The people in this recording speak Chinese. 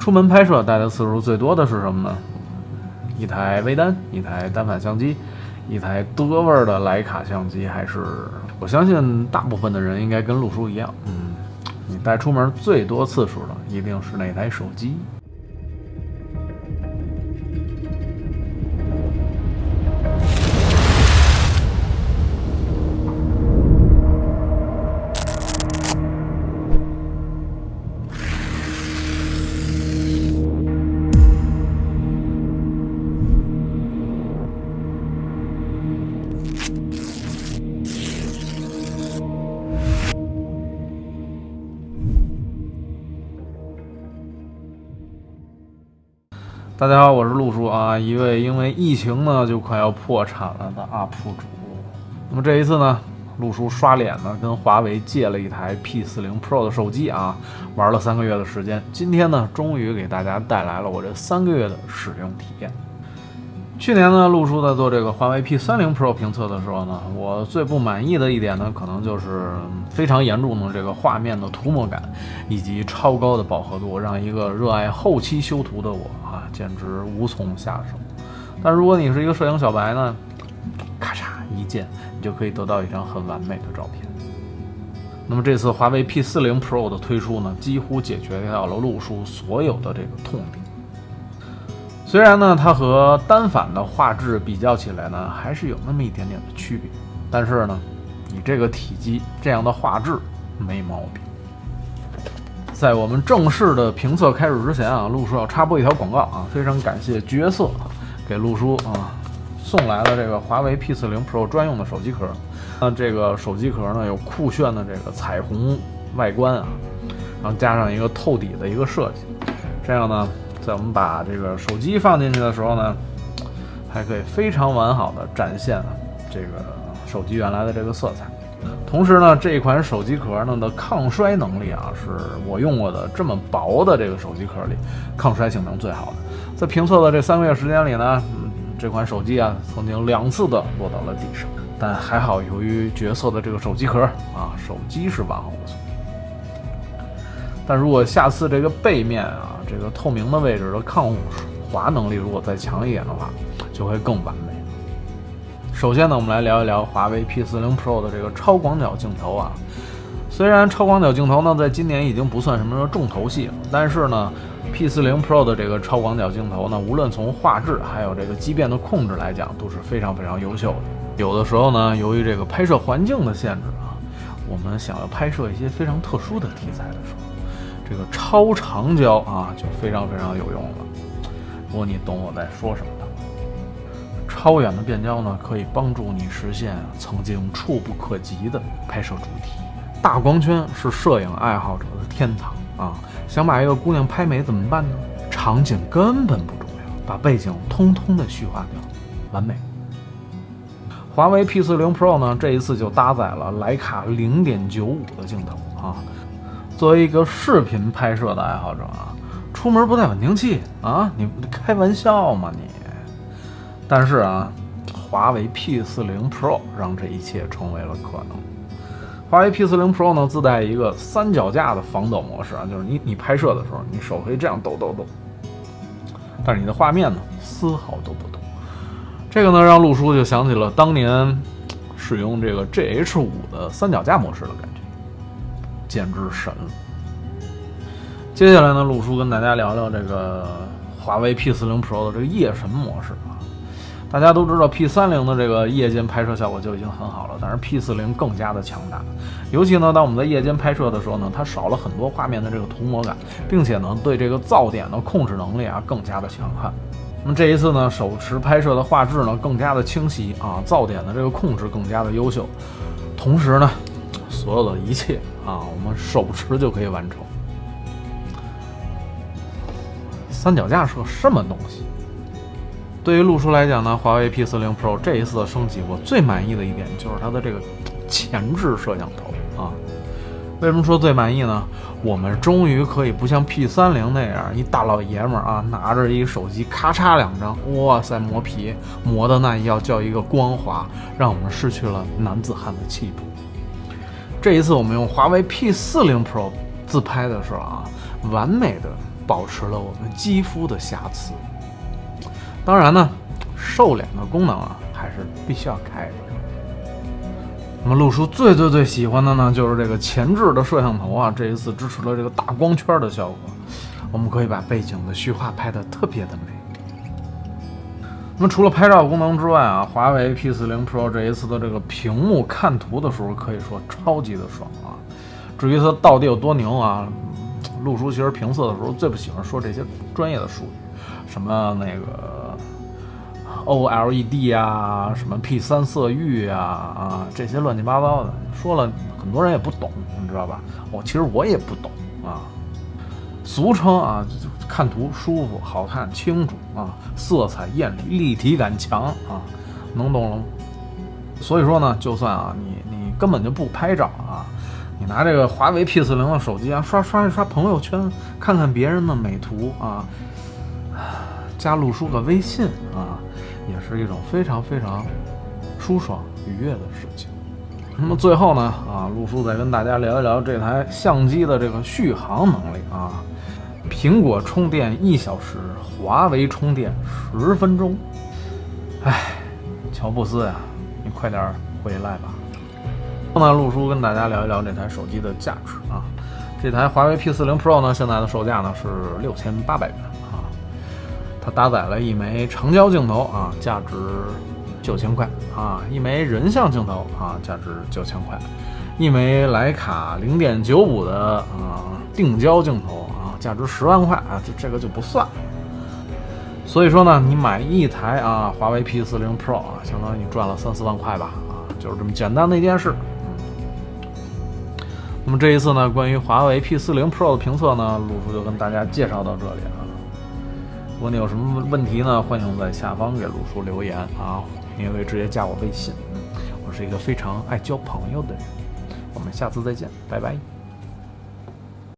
出门拍摄带的次数最多的是什么呢？一台微单，一台单反相机，一台德味的徕卡相机，还是我相信大部分的人应该跟陆叔一样，你带出门最多次数的一定是那台手机。大家好，我是陆叔啊，一位因为疫情呢就快要破产了的 UP 主。那么这一次呢，陆叔刷脸呢跟华为借了一台 P40 Pro 的手机啊，玩了3个月的时间。今天呢，终于给大家带来了我这3个月的使用体验。去年呢，陆叔在做这个华为 P30 Pro 评测的时候呢，我最不满意的一点呢，可能就是非常严重的这个画面的涂抹感，以及超高的饱和度，让一个热爱后期修图的我啊，简直无从下手。但如果你是一个摄影小白呢，咔嚓一键，你就可以得到一张很完美的照片。那么这次华为 P40 Pro 的推出呢，几乎解决掉了陆叔所有的这个痛点。虽然呢，它和单反的画质比较起来呢，还是有那么一点点的区别，但是呢，你这个体积这样的画质没毛病。在我们正式的评测开始之前啊，陆叔要插播一条广告啊，非常感谢角色给陆叔送来了这个华为 P40 Pro 专用的手机壳。这个手机壳呢有酷炫的这个彩虹外观啊，然后加上一个透底的一个设计，这样呢，在我们把这个手机放进去的时候呢，还可以非常完好的展现这个手机原来的这个色彩。同时呢，这一款手机壳呢的抗摔能力啊，是我用过的这么薄的这个手机壳里抗摔性能最好的。在评测的这3个月时间里呢，这款手机啊曾经2次的落到了地上，但还好，由于角色的这个手机壳啊，手机是完好无损。但如果下次这个背面啊，这个透明的位置的抗滑能力如果再强一点的话，就会更完美。首先呢，我们来聊一聊华为 P40 Pro 的这个超广角镜头啊。虽然超广角镜头呢，在今年已经不算什么重头戏了，但是呢 ，P40 Pro 的这个超广角镜头呢，无论从画质还有这个畸变的控制来讲，都是非常非常优秀的。有的时候呢，由于这个拍摄环境的限制啊，我们想要拍摄一些非常特殊的题材的时候，这个超长焦啊就非常非常有用了。如果你懂我在说什么的，超远的变焦呢，可以帮助你实现曾经触不可及的拍摄主题。大光圈是摄影爱好者的天堂啊！想把一个姑娘拍美怎么办呢？场景根本不重要，把背景通通的虚化掉，完美。华为 P40 Pro 呢，这一次就搭载了徕卡 0.95 的镜头啊。作为一个视频拍摄的爱好者啊，出门不带稳定器啊，你开玩笑吗你？但是啊，华为 P40 Pro 让这一切成为了可能。华为 P40 Pro 呢，自带一个3脚架的防抖模式啊，就是你拍摄的时候，你手可以这样抖，但是你的画面呢，丝毫都不抖。这个呢，让陆叔就想起了当年使用这个 GH5 的3脚架模式的感觉，简直神了。接下来呢，陆叔跟大家聊聊这个华为 P40 Pro 的这个夜神模式啊。大家都知道 P30 的这个夜间拍摄效果就已经很好了，但是 P40 更加的强大。尤其呢，当我们在夜间拍摄的时候呢，它少了很多画面的这个涂抹感，并且呢，对这个噪点的控制能力啊更加的强悍。那么这一次呢，手持拍摄的画质呢更加的清晰啊，噪点的这个控制更加的优秀。同时呢，所有的一切啊，我们手持就可以完成。3脚架是个什么东西？对于陆叔来讲呢，华为 P40 Pro 这一次的升级，我最满意的一点就是它的这个前置摄像头啊。为什么说最满意呢？我们终于可以不像 P30 那样，一大老爷们儿啊，拿着一手机咔嚓2张，哇塞，磨皮磨的那要叫一个光滑，让我们失去了男子汉的气度。这一次我们用华为 P40 Pro 自拍的时候啊，完美的保持了我们肌肤的瑕疵。当然呢，瘦脸的功能啊，还是必须要开的。那么陆叔最喜欢的呢，就是这个前置的摄像头啊，这一次支持了这个大光圈的效果，我们可以把背景的虚化拍得特别的美。那么除了拍照功能之外啊，华为 P40 Pro 这一次的这个屏幕看图的时候，可以说超级的爽啊。至于它到底有多牛啊，陆叔其实评测的时候最不喜欢说这些专业的术语，什么那个 OLED 啊，什么 P3色域啊，这些乱七八糟的，说了很多人也不懂，你知道吧？其实我也不懂啊。俗称啊，看图舒服、好看、清楚啊，色彩艳丽、立体感强啊，能懂了吗？所以说呢，就算啊，你根本就不拍照啊，你拿这个华为 P40的手机啊，刷朋友圈，看看别人的美图啊，加陆叔的微信啊，也是一种非常舒爽愉悦的事情。那么最后呢，啊，陆叔再跟大家聊一聊这台相机的这个续航能力啊。苹果充电1小时，华为充电10分钟。乔布斯呀，你快点回来吧。那陆叔跟大家聊一聊这台手机的价值啊。这台华为 P40 Pro 呢，现在的售价呢是6800元啊。它搭载了一枚长焦镜头啊，价值9000块啊；一枚人像镜头啊，价值9000块；一枚徕卡0.95的定焦镜头啊，价值10万块啊，这个就不算。所以说呢，你买一台啊华为 P40 Pro 啊，相当于你赚了3-4万块吧啊，就是这么简单的一件事。那么这一次呢，关于华为 P40 Pro 的评测呢，陆叔就跟大家介绍到这里啊。如果你有什么问题呢，欢迎在下方给陆叔留言啊，你也可以直接加我微信。我是一个非常爱交朋友的人。我们下次再见，拜拜。